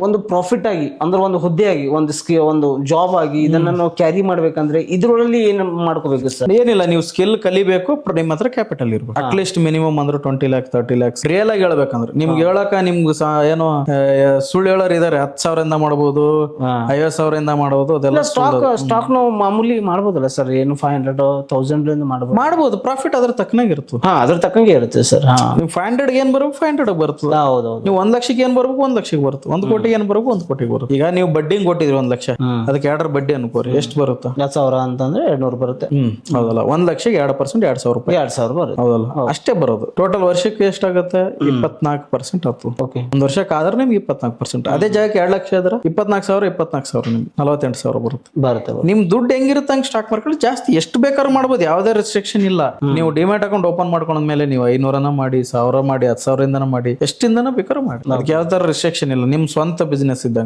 ಒಂದು ಪ್ರಾಫಿಟ್ ಆಗಿ ಅಂದ್ರೆ ಒಂದು ಹುದ್ದೆ ಆಗಿ ಒಂದು ಜಾಬ್ ಆಗಿ ಇದನ್ನ ನಾವು ಕ್ಯಾರಿ ಮಾಡ್ಬೇಕಂದ್ರೆ ಇದ್ರೊಳಗೆ ಏನ್ ಮಾಡ್ಕೋಬೇಕು ಸರ್? ಏನಿಲ್ಲ, ನೀವು ಸ್ಕಿಲ್ ಕಲಿಬೇಕು, ನಿಮ್ಮ ಹತ್ರ ಕ್ಯಾಪಿಟಲ್ ಇರ್ಬೇಕು. ಅಟ್ಲೀಸ್ಟ್ ಮಿನಿಮಮ್ ಅಂದ್ರೆ 20 lakhs 30 lakhs ರಿಯಲ್ ಆಗಿ ಹೇಳ್ಬೇಕಂದ್ರೆ ನಿಮ್ಗೆ ಹೇಳಕ ನಿಮ್ಗೆ ಏನೋ ಸುಳ್ಳು ಹೇಳೋರು ಇದಾರೆ. 10,000 ಮಾಡ್ಬೋದು, 50,000 ಮಾಡ್ಬೋದು, ಅದೆಲ್ಲ ಸ್ಟಾಕ್ ನಾವು ಮಾಮೂಲಿ ಮಾಡ್ಬೋದಲ್ಲ ಸರ್? ಏನು 500 1000 ಮಾಡ್ಬೋದು. ಪ್ರಾಫಿಟ್ ಅದ್ರ ತಕ್ಕನಾಗ ಇರ್ತದೆ. ಅದ್ರ ತಕ್ಕಂಗೆ ಇರುತ್ತೆ ಸರ್. ನೀವು 500 ಏನ್ ಬರ್ಬೇಕು 500 ಬರ್ತದೆ. ಹೌದೌದು. ನೀವು 1 ಲಕ್ಷಕ್ಕೆ ಏನ್ ಬರ್ಬೇಕು 1 ಲಕ್ಷಕ್ಕೆ ಬರುತ್ತೆ. 1 ಕೋಟಿ ಏನ್ ಬರ್ಬೇಕು 1 ಕೋಟಿಗೆ ಬರುತ್ತೆ. ಈಗ ನೀವು ಬಡ್ಡಿ ಕೊಟ್ಟಿದ್ರಿ 1 ಲಕ್ಷ, ಅದಕ್ಕೆ 2 ಬಡ್ಡಿ ಅನ್ಕೋರಿ, ಎಷ್ಟು ಬರುತ್ತೆ? 2,000 ಅಂತಂದ್ರೆ 200 ಬರುತ್ತೆ. ಹೌದಲ್ಲ. 1 ಲಕ್ಷಕ್ಕೆ 2% 2,000 ರೂಪಾಯಿ. 2,000 ಬರುತ್ತೆ. ಹೌದಲ್ಲ, ಅಷ್ಟೇ ಬರೋದು. ಟೋಟಲ್ ವರ್ಷಕ್ಕೆ ಎಷ್ಟಾಗುತ್ತೆ? 24% ಆಗ್ತದೆ. ಓಕೆ. ಒಂದ್ ವರ್ಷಕ್ಕೆ ಆದ್ರೆ ನಿಮ್ಗೆ 24%. ಅದೇ ಜಾಗಕ್ಕೆ 2 ಲಕ್ಷ ಆದ್ರೆ 24,000 ನಿಮ್ಗೆ 48,000 ಬರುತ್ತೆ. ನಿಮ್ ದುಡ್ಡು ಹೆಂಗಿರುತ್ತೆ ಹಂಗೆ ಸ್ಟಾಕ್ ಮಾರ್ಕೆಟ್ ಜಾಸ್ತಿ ಎಷ್ಟು ಬೇಕಾದ್ರೂ ಮಾಡ್ಬೋದು. ಯಾವ್ದೇ ರೆಸ್ಟ್ರಿಕ್ಷನ್ ಇಲ್ಲ. ನೀವು ಡಿಮ್ಯಾಟ್ ಅಕೌಂಟ್ ಓಪನ್ ಮಾಡ್ಕೊಂಡ್ಮೇಲೆ ನೀವು 500 ಮಾಡಿ, 1,000 ಮಾಡಿ, 10,000 ಮಾಡಿ, ಎಷ್ಟಿಂದನ ಬೇಕಾದ್ರೂ ಮಾಡಿ. ಅದಕ್ಕೆ ಯಾವ ತರ ರಿಸ್ಟ್ರಿಕ್ಷನ್ ಇಲ್ಲ. ನಿಮ್ ಸ್ವಂತ ಬಿಸ್ನೆಸ್ ಇದ್ದಂಗೆ.